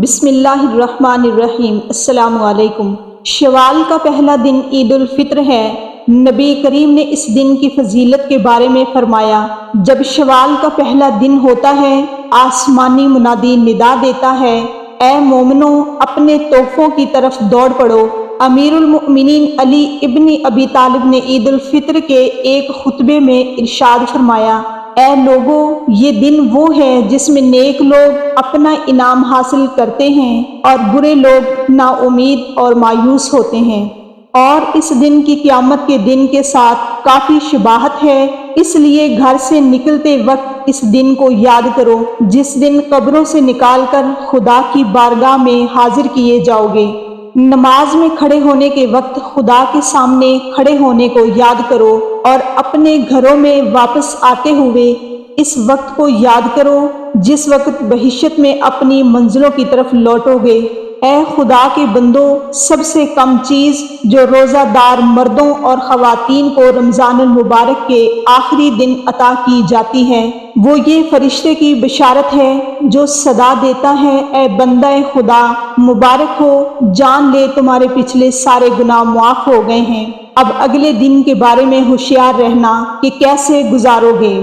بسم اللہ الرحمن الرحیم۔ السلام علیکم۔ شوال کا پہلا دن عید الفطر ہے۔ نبی کریم نے اس دن کی فضیلت کے بارے میں فرمایا، جب شوال کا پہلا دن ہوتا ہے، آسمانی منادی ندا دیتا ہے، اے مومنو اپنے تحفوں کی طرف دوڑ پڑو۔ امیر المؤمنین علی ابن ابی طالب نے عید الفطر کے ایک خطبے میں ارشاد فرمایا، اے لوگو، یہ دن وہ ہے جس میں نیک لوگ اپنا انعام حاصل کرتے ہیں اور برے لوگ نا امید اور مایوس ہوتے ہیں، اور اس دن کی قیامت کے دن کے ساتھ کافی شباہت ہے، اس لیے گھر سے نکلتے وقت اس دن کو یاد کرو جس دن قبروں سے نکال کر خدا کی بارگاہ میں حاضر کیے جاؤ گے۔ نماز میں کھڑے ہونے کے وقت خدا کے سامنے کھڑے ہونے کو یاد کرو اور اپنے گھروں میں واپس آتے ہوئے اس وقت کو یاد کرو جس وقت بہشت میں اپنی منزلوں کی طرف لوٹو گے۔ اے خدا کے بندو، سب سے کم چیز جو روزہ دار مردوں اور خواتین کو رمضان المبارک کے آخری دن عطا کی جاتی ہے وہ یہ فرشتے کی بشارت ہے جو صدا دیتا ہے، اے بندہ خدا، مبارک ہو، جان لے تمہارے پچھلے سارے گناہ معاف ہو گئے ہیں۔ اب اگلے دن کے بارے میں ہوشیار رہنا کہ کیسے گزارو گے۔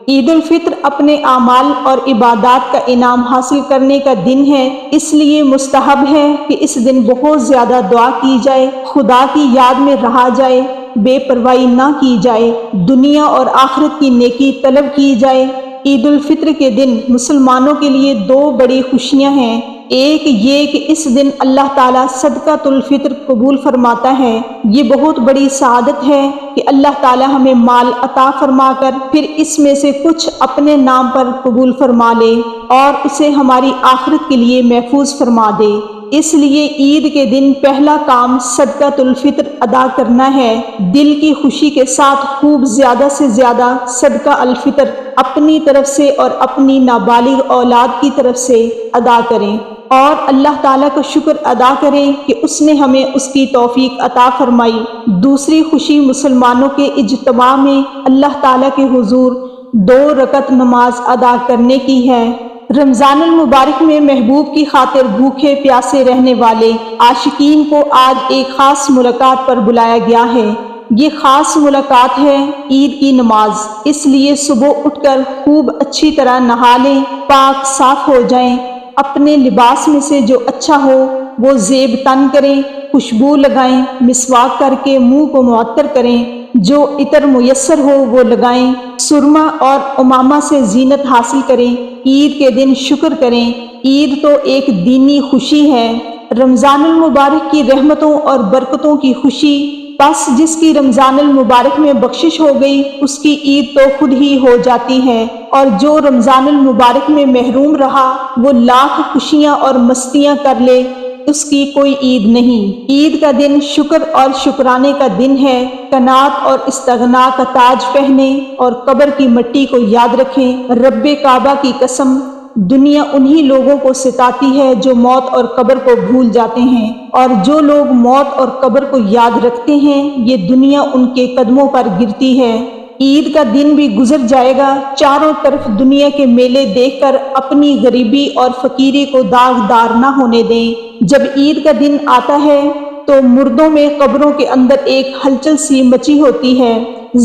عید الفطر اپنے اعمال اور عبادات کا انعام حاصل کرنے کا دن ہے، اس لیے مستحب ہے کہ اس دن بہت زیادہ دعا کی جائے، خدا کی یاد میں رہا جائے، بے پرواہی نہ کی جائے، دنیا اور آخرت کی نیکی طلب کی جائے۔ عید الفطر کے دن مسلمانوں کے لیے دو بڑی خوشیاں ہیں، ایک یہ کہ اس دن اللہ تعالیٰ صدقۃ الفطر قبول فرماتا ہے، یہ بہت بڑی سعادت ہے کہ اللہ تعالیٰ ہمیں مال عطا فرما کر پھر اس میں سے کچھ اپنے نام پر قبول فرما لے اور اسے ہماری آخرت کے لیے محفوظ فرما دے۔ اس لیے عید کے دن پہلا کام صدقۃ الفطر ادا کرنا ہے۔ دل کی خوشی کے ساتھ خوب زیادہ سے زیادہ صدقہ الفطر اپنی طرف سے اور اپنی نابالغ اولاد کی طرف سے ادا کریں اور اللہ تعالیٰ کا شکر ادا کریں کہ اس نے ہمیں اس کی توفیق عطا فرمائی۔ دوسری خوشی مسلمانوں کے اجتماع میں اللہ تعالیٰ کے حضور 2 رکعت نماز ادا کرنے کی ہے۔ رمضان المبارک میں محبوب کی خاطر بھوکے پیاسے رہنے والے عاشقین کو آج ایک خاص ملاقات پر بلایا گیا ہے۔ یہ خاص ملاقات ہے عید کی نماز، اس لیے صبح اٹھ کر خوب اچھی طرح نہا لیں، پاک صاف ہو جائیں، اپنے لباس میں سے جو اچھا ہو وہ زیب تن کریں، خوشبو لگائیں، مسواک کر کے منہ کو معطر کریں، جو عطر میسر ہو وہ لگائیں، سرما اور امامہ سے زینت حاصل کریں، عید کے دن شکر کریں۔ عید تو ایک دینی خوشی ہے، رمضان المبارک کی رحمتوں اور برکتوں کی خوشی، بس جس کی رمضان المبارک میں بخشش ہو گئی اس کی عید تو خود ہی ہو جاتی ہے، اور جو رمضان المبارک میں محروم رہا وہ لاکھ خوشیاں اور مستیاں کر لے، اس کی کوئی عید نہیں۔ عید کا دن شکر اور شکرانے کا دن ہے، قناعت اور استغنا کا تاج پہنیں اور قبر کی مٹی کو یاد رکھیں۔ رب کعبہ کی قسم، دنیا انہی لوگوں کو ستاتی ہے جو موت اور قبر کو بھول جاتے ہیں، اور جو لوگ موت اور قبر کو یاد رکھتے ہیں یہ دنیا ان کے قدموں پر گرتی ہے۔ عید کا دن بھی گزر جائے گا، چاروں طرف دنیا کے میلے دیکھ کر اپنی غریبی اور فقیری کو داغدار نہ ہونے دیں۔ جب عید کا دن آتا ہے تو مردوں میں قبروں کے اندر ایک ہلچل سی مچی ہوتی ہے،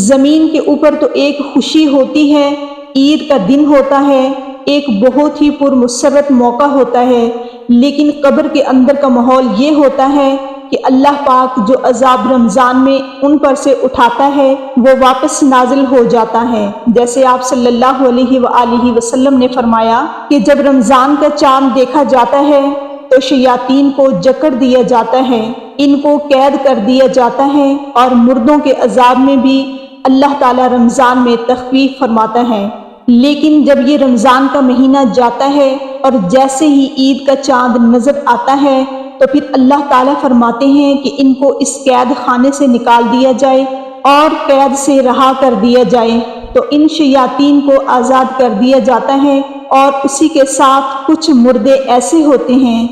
زمین کے اوپر تو ایک خوشی ہوتی ہے، عید کا دن ہوتا ہے، ایک بہت ہی پرمسرت موقع ہوتا ہے، لیکن قبر کے اندر کا ماحول یہ ہوتا ہے کہ اللہ پاک جو عذاب رمضان میں ان پر سے اٹھاتا ہے وہ واپس نازل ہو جاتا ہے، جیسے آپ صلی اللہ علیہ وآلہ وسلم نے فرمایا کہ جب رمضان کا چاند دیکھا جاتا ہے تو شیاطین کو جکڑ دیا جاتا ہے، ان کو قید کر دیا جاتا ہے، اور مردوں کے عذاب میں بھی اللہ تعالی رمضان میں تخفیف فرماتا ہے۔ لیکن جب یہ رمضان کا مہینہ جاتا ہے اور جیسے ہی عید کا چاند نظر آتا ہے تو پھر اللہ تعالیٰ فرماتے ہیں کہ ان کو اس قید خانے سے نکال دیا جائے اور قید سے رہا کر دیا جائے، تو ان شیاطین کو آزاد کر دیا جاتا ہے، اور اسی کے ساتھ کچھ مردے ایسے ہوتے ہیں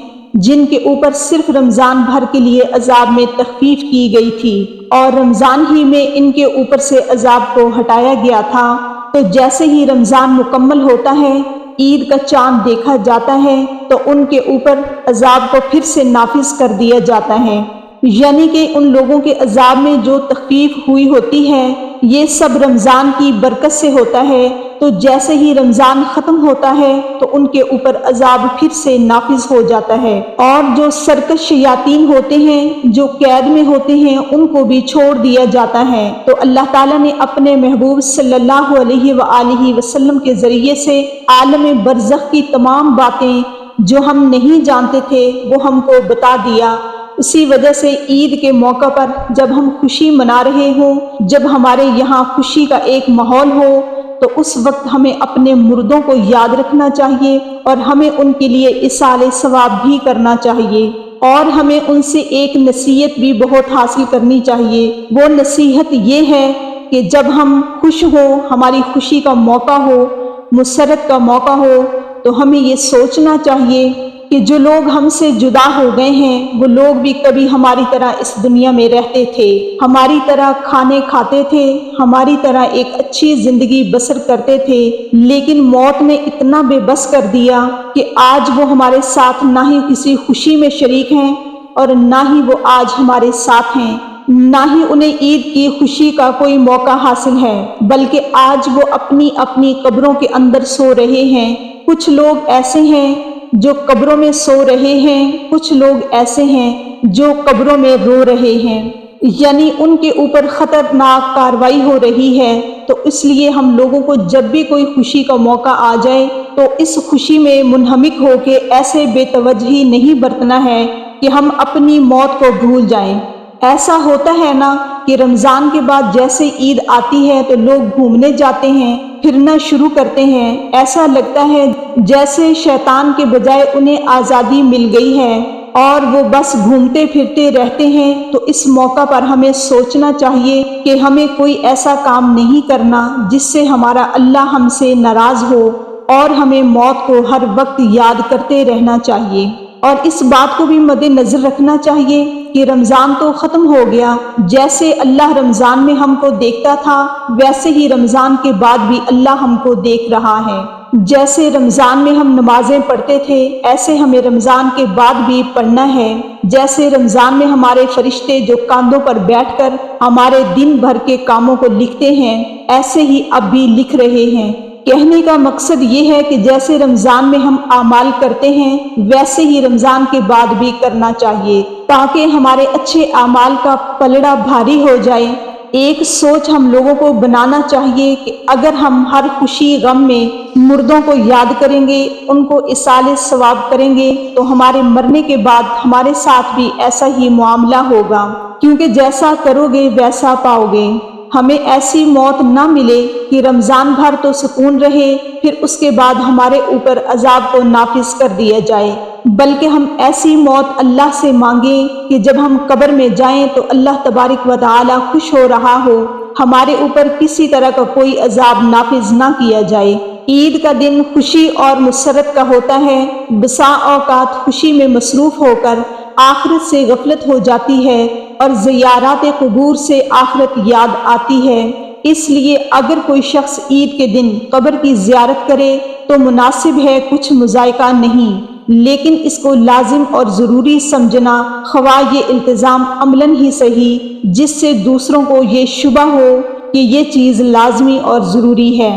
جن کے اوپر صرف رمضان بھر کے لیے عذاب میں تخفیف کی گئی تھی اور رمضان ہی میں ان کے اوپر سے عذاب کو ہٹایا گیا تھا، تو جیسے ہی رمضان مکمل ہوتا ہے عید کا چاند دیکھا جاتا ہے تو ان کے اوپر عذاب کو پھر سے نافذ کر دیا جاتا ہے، یعنی کہ ان لوگوں کے عذاب میں جو تخفیف ہوئی ہوتی ہے یہ سب رمضان کی برکت سے ہوتا ہے۔ تو جیسے ہی رمضان ختم ہوتا ہے تو ان کے اوپر عذاب پھر سے نافذ ہو جاتا ہے، اور جو سرکش شیاطین ہوتے ہیں جو قید میں ہوتے ہیں ان کو بھی چھوڑ دیا جاتا ہے۔ تو اللہ تعالیٰ نے اپنے محبوب صلی اللہ علیہ وآلہ وسلم کے ذریعے سے عالم برزخ کی تمام باتیں جو ہم نہیں جانتے تھے وہ ہم کو بتا دیا۔ اسی وجہ سے عید کے موقع پر جب ہم خوشی منا رہے ہوں، جب ہمارے یہاں خوشی کا ایک ماحول ہو، تو اس وقت ہمیں اپنے مردوں کو یاد رکھنا چاہیے اور ہمیں ان کے لیے اصال ثواب بھی کرنا چاہیے، اور ہمیں ان سے ایک نصیحت بھی بہت حاصل کرنی چاہیے۔ وہ نصیحت یہ ہے کہ جب ہم خوش ہوں، ہماری خوشی کا موقع ہو، مسرت کا موقع ہو، تو ہمیں یہ سوچنا چاہیے کہ جو لوگ ہم سے جدا ہو گئے ہیں وہ لوگ بھی کبھی ہماری طرح اس دنیا میں رہتے تھے، ہماری طرح کھانے کھاتے تھے، ہماری طرح ایک اچھی زندگی بسر کرتے تھے، لیکن موت نے اتنا بے بس کر دیا کہ آج وہ ہمارے ساتھ نہ ہی کسی خوشی میں شریک ہیں اور نہ ہی وہ آج ہمارے ساتھ ہیں، نہ ہی انہیں عید کی خوشی کا کوئی موقع حاصل ہے، بلکہ آج وہ اپنی اپنی قبروں کے اندر سو رہے ہیں۔ کچھ لوگ ایسے ہیں جو قبروں میں سو رہے ہیں، کچھ لوگ ایسے ہیں جو قبروں میں رو رہے ہیں، یعنی ان کے اوپر خطرناک کارروائی ہو رہی ہے۔ تو اس لیے ہم لوگوں کو جب بھی کوئی خوشی کا موقع آ جائے تو اس خوشی میں منہمک ہو کے ایسے بے توجہی نہیں برتنا ہے کہ ہم اپنی موت کو بھول جائیں۔ ایسا ہوتا ہے نا کہ رمضان کے بعد جیسے عید آتی ہے تو لوگ گھومنے جاتے ہیں، پھرنا شروع کرتے ہیں، ایسا لگتا ہے جیسے شیطان کے بجائے انہیں آزادی مل گئی ہے اور وہ بس گھومتے پھرتے رہتے ہیں۔ تو اس موقع پر ہمیں سوچنا چاہیے کہ ہمیں کوئی ایسا کام نہیں کرنا جس سے ہمارا اللہ ہم سے ناراض ہو، اور ہمیں موت کو ہر وقت یاد کرتے رہنا چاہیے، اور اس بات کو بھی مد نظر رکھنا چاہیے کہ رمضان تو ختم ہو گیا، جیسے اللہ رمضان میں ہم کو دیکھتا تھا ویسے ہی رمضان کے بعد بھی اللہ ہم کو دیکھ رہا ہے۔ جیسے رمضان میں ہم نمازیں پڑھتے تھے ایسے ہمیں رمضان کے بعد بھی پڑھنا ہے۔ جیسے رمضان میں ہمارے فرشتے جو کاندھوں پر بیٹھ کر ہمارے دن بھر کے کاموں کو لکھتے ہیں ایسے ہی اب بھی لکھ رہے ہیں۔ کہنے کا مقصد یہ ہے کہ جیسے رمضان میں ہم اعمال کرتے ہیں ویسے ہی رمضان کے بعد بھی کرنا چاہیے، تاکہ ہمارے اچھے اعمال کا پلڑا بھاری ہو جائے۔ ایک سوچ ہم لوگوں کو بنانا چاہیے کہ اگر ہم ہر خوشی غم میں مردوں کو یاد کریں گے، ان کو اصال ثواب کریں گے، تو ہمارے مرنے کے بعد ہمارے ساتھ بھی ایسا ہی معاملہ ہوگا، کیونکہ جیسا کرو گے ویسا پاؤ گے۔ ہمیں ایسی موت نہ ملے کہ رمضان بھر تو سکون رہے پھر اس کے بعد ہمارے اوپر عذاب کو نافذ کر دیا جائے، بلکہ ہم ایسی موت اللہ سے مانگیں کہ جب ہم قبر میں جائیں تو اللہ تبارک و تعالی خوش ہو رہا ہو، ہمارے اوپر کسی طرح کا کوئی عذاب نافذ نہ کیا جائے۔ عید کا دن خوشی اور مسرت کا ہوتا ہے، بسا اوقات خوشی میں مصروف ہو کر آخرت سے غفلت ہو جاتی ہے اور زیارات قبور سے آخرت یاد آتی ہے۔ اس لیے اگر کوئی شخص عید کے دن قبر کی زیارت کرے تو مناسب ہے، کچھ مذائقہ نہیں، لیکن اس کو لازم اور ضروری سمجھنا، خواہ یہ التزام عملاً ہی صحیح جس سے دوسروں کو یہ شبہ ہو کہ یہ چیز لازمی اور ضروری ہے،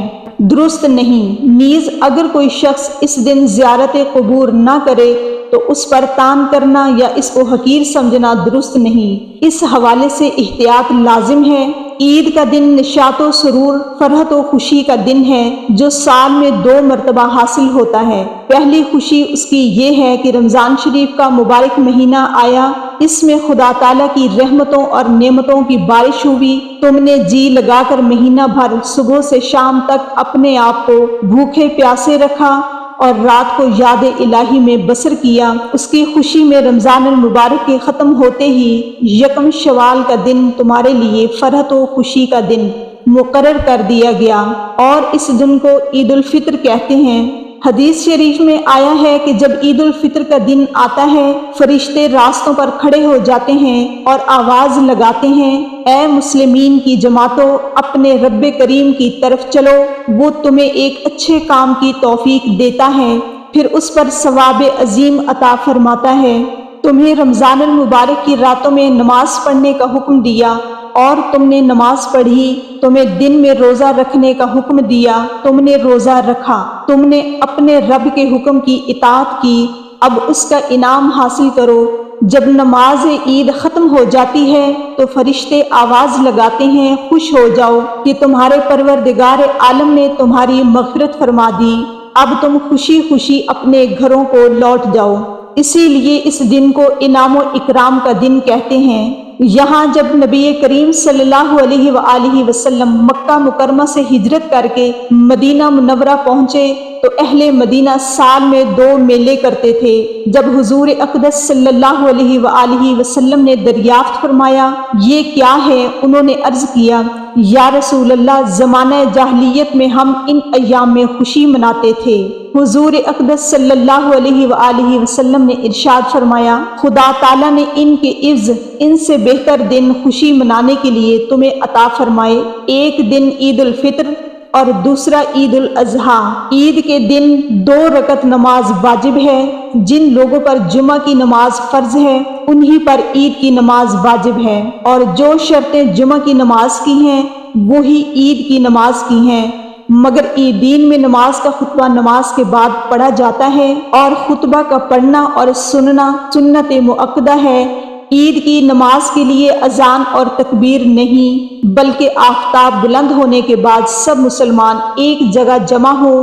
درست نہیں۔ نیز اگر کوئی شخص اس دن زیارت قبور نہ کرے تو اس پر تان کرنا یا اس کو حقیر سمجھنا درست نہیں۔ اس حوالے سے احتیاط لازم ہے۔ عید کا دن نشاط و سرور، فرحت و خوشی کا دن ہے جو سال میں 2 مرتبہ حاصل ہوتا ہے۔ پہلی خوشی اس کی یہ ہے کہ رمضان شریف کا مبارک مہینہ آیا، اس میں خدا تعالیٰ کی رحمتوں اور نعمتوں کی بارش ہوئی، تم نے جی لگا کر مہینہ بھر صبح سے شام تک اپنے آپ کو بھوکے پیاسے رکھا اور رات کو یاد الہی میں بسر کیا۔ اس کی خوشی میں رمضان المبارک کے ختم ہوتے ہی یکم شوال کا دن تمہارے لیے فرحت و خوشی کا دن مقرر کر دیا گیا، اور اس دن کو عید الفطر کہتے ہیں۔ حدیث شریف میں آیا ہے کہ جب عید الفطر کا دن آتا ہے فرشتے راستوں پر کھڑے ہو جاتے ہیں اور آواز لگاتے ہیں، اے مسلمین کی جماعتوں، اپنے رب کریم کی طرف چلو، وہ تمہیں ایک اچھے کام کی توفیق دیتا ہے، پھر اس پر ثواب عظیم عطا فرماتا ہے۔ تمہیں رمضان المبارک کی راتوں میں نماز پڑھنے کا حکم دیا اور تم نے نماز پڑھی، تمہیں دن میں روزہ رکھنے کا حکم دیا، تم نے روزہ رکھا، تم نے اپنے رب کے حکم کی اطاعت کی، اب اس کا انعام حاصل کرو۔ جب نماز عید ختم ہو جاتی ہے تو فرشتے آواز لگاتے ہیں، خوش ہو جاؤ کہ تمہارے پروردگار عالم نے تمہاری مغفرت فرما دی، اب تم خوشی خوشی اپنے گھروں کو لوٹ جاؤ۔ اسی لیے اس دن کو انعام و اکرام کا دن کہتے ہیں۔ یہاں جب نبی کریم صلی اللہ علیہ وآلہ وسلم مکہ مکرمہ سے ہجرت کر کے مدینہ منورہ پہنچے تو اہل مدینہ سال میں 2 میلے کرتے تھے۔ جب حضور اقدس صلی اللہ علیہ وآلہ وسلم نے دریافت فرمایا یہ کیا ہے، انہوں نے عرض کیا یا رسول اللہ، زمانہ جاہلیت میں ہم ان ایام میں خوشی مناتے تھے۔ حضور اقدس صلی اللہ علیہ وآلہ وسلم نے ارشاد فرمایا خدا تعالیٰ نے ان کے عوض ان سے بہتر دن خوشی منانے کے لیے تمہیں عطا فرمائے، ایک دن عید الفطر اور دوسرا عید الاضحیٰ۔ عید کے دن 2 رکعت نماز واجب ہے، جن لوگوں پر جمعہ کی نماز فرض ہے انہی پر عید کی نماز واجب ہے، اور جو شرطیں جمعہ کی نماز کی ہیں وہی عید کی نماز کی ہیں، مگر عیدین میں نماز کا خطبہ نماز کے بعد پڑھا جاتا ہے اور خطبہ کا پڑھنا اور سننا سنت مؤکدہ ہے۔ عید کی نماز کے لیے اذان اور تکبیر نہیں، بلکہ آفتاب بلند ہونے کے بعد سب مسلمان ایک جگہ جمع ہو،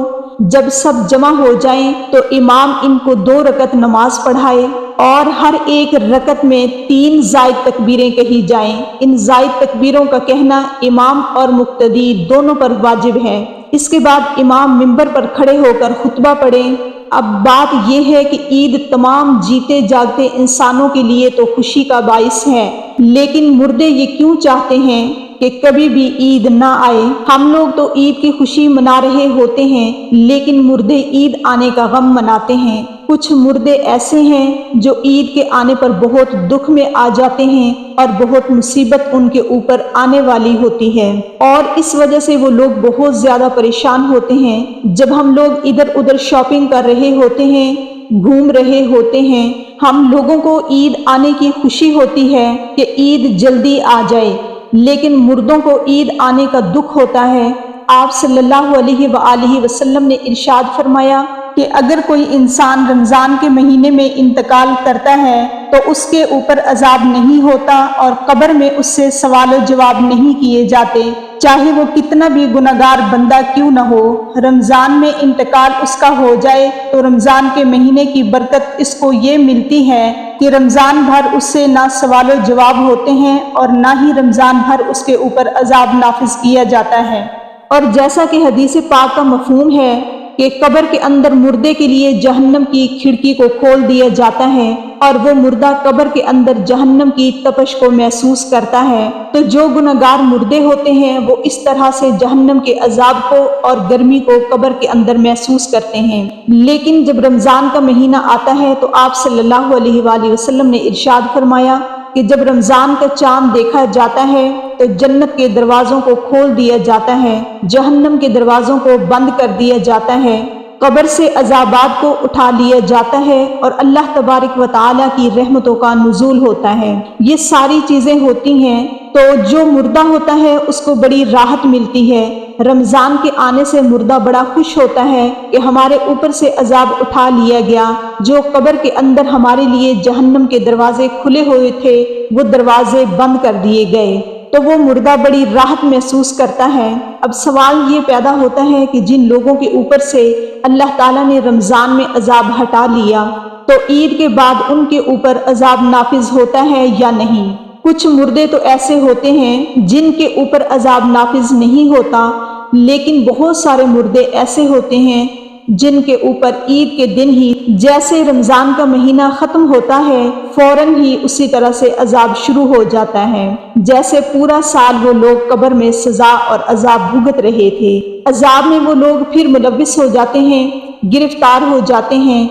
جب سب جمع ہو جائیں تو امام ان کو 2 رکعت نماز پڑھائے اور ہر ایک رکعت میں 3 زائد تکبیریں کہی جائیں۔ ان زائد تکبیروں کا کہنا امام اور مقتدی دونوں پر واجب ہے۔ اس کے بعد امام منبر پر کھڑے ہو کر خطبہ پڑھیں۔ اب بات یہ ہے کہ عید تمام جیتے جاگتے انسانوں کے لیے تو خوشی کا باعث ہے، لیکن مردے یہ کیوں چاہتے ہیں کہ کبھی بھی عید نہ آئے؟ ہم لوگ تو عید کی خوشی منا رہے ہوتے ہیں لیکن مردے عید آنے کا غم مناتے ہیں۔ کچھ مردے ایسے ہیں جو عید کے آنے پر بہت دکھ میں آ جاتے ہیں اور بہت مصیبت ان کے اوپر آنے والی ہوتی ہے، اور اس وجہ سے وہ لوگ بہت زیادہ پریشان ہوتے ہیں۔ جب ہم لوگ ادھر ادھر شاپنگ کر رہے ہوتے ہیں، گھوم رہے ہوتے ہیں، ہم لوگوں کو عید آنے کی خوشی ہوتی ہے کہ عید جلدی آ جائے، لیکن مردوں کو عید آنے کا دکھ ہوتا ہے۔ آپ صلی اللہ علیہ وآلہ وسلم نے ارشاد فرمایا کہ اگر کوئی انسان رمضان کے مہینے میں انتقال کرتا ہے تو اس کے اوپر عذاب نہیں ہوتا اور قبر میں اس سے سوال و جواب نہیں کیے جاتے، چاہے وہ کتنا بھی گناہگار بندہ کیوں نہ ہو۔ رمضان میں انتقال اس کا ہو جائے تو رمضان کے مہینے کی برکت اس کو یہ ملتی ہے کہ رمضان بھر اس سے نہ سوال و جواب ہوتے ہیں اور نہ ہی رمضان بھر اس کے اوپر عذاب نافذ کیا جاتا ہے۔ اور جیسا کہ حدیث پاک کا مفہوم ہے کہ قبر کے اندر مردے کے لیے جہنم کی کھڑکی کو کھول دیا جاتا ہے اور وہ مردہ قبر کے اندر جہنم کی تپش کو محسوس کرتا ہے، تو جو گناہگار مردے ہوتے ہیں وہ اس طرح سے جہنم کے عذاب کو اور گرمی کو قبر کے اندر محسوس کرتے ہیں۔ لیکن جب رمضان کا مہینہ آتا ہے تو آپ صلی اللہ علیہ وآلہ وسلم نے ارشاد فرمایا کہ جب رمضان کا چاند دیکھا جاتا ہے تو جنت کے دروازوں کو کھول دیا جاتا ہے، جہنم کے دروازوں کو بند کر دیا جاتا ہے، قبر سے عذابات کو اٹھا لیا جاتا ہے اور اللہ تبارک و تعالیٰ کی رحمتوں کا نزول ہوتا ہے۔ یہ ساری چیزیں ہوتی ہیں تو جو مردہ ہوتا ہے اس کو بڑی راحت ملتی ہے۔ رمضان کے آنے سے مردہ بڑا خوش ہوتا ہے کہ ہمارے اوپر سے عذاب اٹھا لیا گیا، جو قبر کے اندر ہمارے لیے جہنم کے دروازے کھلے ہوئے تھے وہ دروازے بند کر دیے گئے، تو وہ مردہ بڑی راحت محسوس کرتا ہے۔ اب سوال یہ پیدا ہوتا ہے کہ جن لوگوں کے اوپر سے اللہ تعالیٰ نے رمضان میں عذاب ہٹا لیا تو عید کے بعد ان کے اوپر عذاب نافذ ہوتا ہے یا نہیں؟ کچھ مردے تو ایسے ہوتے ہیں جن کے اوپر عذاب نافذ نہیں ہوتا، لیکن بہت سارے مردے ایسے ہوتے ہیں جن کے اوپر عید کے دن ہی جیسے رمضان کا مہینہ ختم ہوتا ہے فوراً ہی اسی طرح سے عذاب شروع ہو جاتا ہے، جیسے پورا سال وہ لوگ قبر میں سزا اور عذاب بھگت رہے تھے۔ عذاب میں وہ لوگ پھر ملوث ہو جاتے ہیں گرفتار ہو جاتے ہیں۔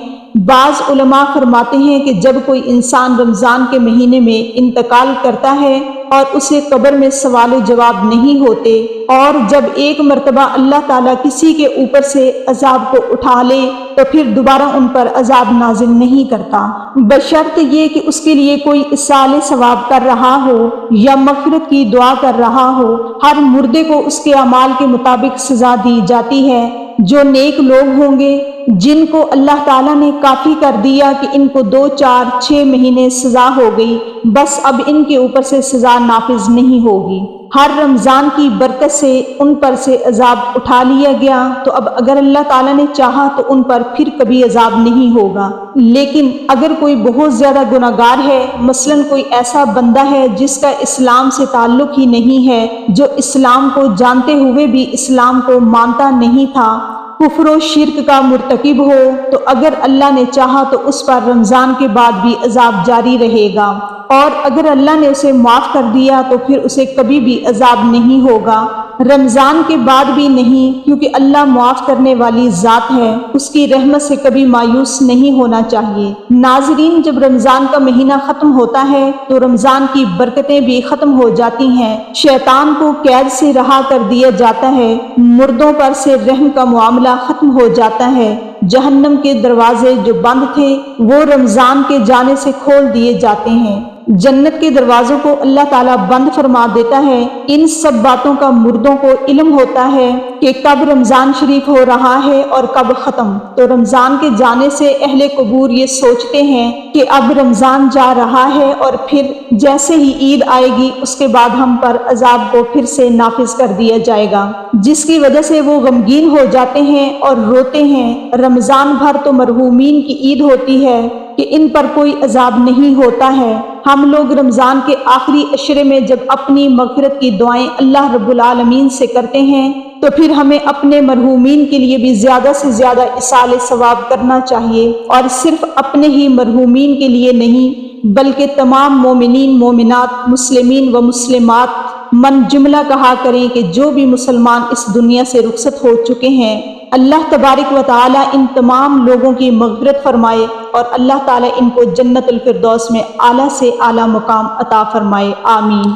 بعض علماء فرماتے ہیں کہ جب کوئی انسان رمضان کے مہینے میں انتقال کرتا ہے اور اسے قبر میں سوال و جواب نہیں ہوتے، اور جب ایک مرتبہ اللہ تعالیٰ کسی کے اوپر سے عذاب کو اٹھا لے تو پھر دوبارہ ان پر عذاب نازل نہیں کرتا، بشرط یہ کہ اس کے لیے کوئی ایصال ثواب کر رہا ہو یا مغفرت کی دعا کر رہا ہو۔ ہر مردے کو اس کے اعمال کے مطابق سزا دی جاتی ہے۔ جو نیک لوگ ہوں گے جن کو اللہ تعالیٰ نے کافی کر دیا کہ ان کو 2، 4، 6 مہینے سزا ہو گئی، بس اب ان کے اوپر سے سزا نافذ نہیں ہوگی۔ ہر رمضان کی برکت سے ان پر سے عذاب اٹھا لیا گیا، تو اب اگر اللہ تعالیٰ نے چاہا تو ان پر پھر کبھی عذاب نہیں ہوگا۔ لیکن اگر کوئی بہت زیادہ گناہگار ہے، مثلاً کوئی ایسا بندہ ہے جس کا اسلام سے تعلق ہی نہیں ہے، جو اسلام کو جانتے ہوئے بھی اسلام کو مانتا نہیں تھا، کفر و شرک کا مرتکب ہو، تو اگر اللہ نے چاہا تو اس پر رمضان کے بعد بھی عذاب جاری رہے گا، اور اگر اللہ نے اسے معاف کر دیا تو پھر اسے کبھی بھی عذاب نہیں ہوگا، رمضان کے بعد بھی نہیں، کیونکہ اللہ معاف کرنے والی ذات ہے، اس کی رحمت سے کبھی مایوس نہیں ہونا چاہیے۔ ناظرین، جب رمضان کا مہینہ ختم ہوتا ہے تو رمضان کی برکتیں بھی ختم ہو جاتی ہیں، شیطان کو قید سے رہا کر دیا جاتا ہے، مردوں پر سے رحم کا معاملہ ختم ہو جاتا ہے، جہنم کے دروازے جو بند تھے وہ رمضان کے جانے سے کھول دیے جاتے ہیں، جنت کے دروازوں کو اللہ تعالیٰ بند فرما دیتا ہے۔ ان سب باتوں کا مردوں کو علم ہوتا ہے کہ کب رمضان شریف ہو رہا ہے اور کب ختم، تو رمضان کے جانے سے اہل قبور یہ سوچتے ہیں کہ اب رمضان جا رہا ہے اور پھر جیسے ہی عید آئے گی اس کے بعد ہم پر عذاب کو پھر سے نافذ کر دیا جائے گا، جس کی وجہ سے وہ غمگین ہو جاتے ہیں اور روتے ہیں۔ رمضان بھر تو مرحومین کی عید ہوتی ہے کہ ان پر کوئی عذاب نہیں ہوتا ہے۔ ہم لوگ رمضان کے آخری عشرے میں جب اپنی مغفرت کی دعائیں اللہ رب العالمین سے کرتے ہیں تو پھر ہمیں اپنے مرحومین کے لیے بھی زیادہ سے زیادہ ایصال ثواب کرنا چاہیے، اور صرف اپنے ہی مرحومین کے لیے نہیں بلکہ تمام مومنین، مومنات، مسلمین و مسلمات من جملہ کہا کریں کہ جو بھی مسلمان اس دنیا سے رخصت ہو چکے ہیں، اللہ تبارک و تعالی ان تمام لوگوں کی مغفرت فرمائے، اور اللہ تعالی ان کو جنت الفردوس میں اعلیٰ سے اعلیٰ مقام عطا فرمائے، آمین۔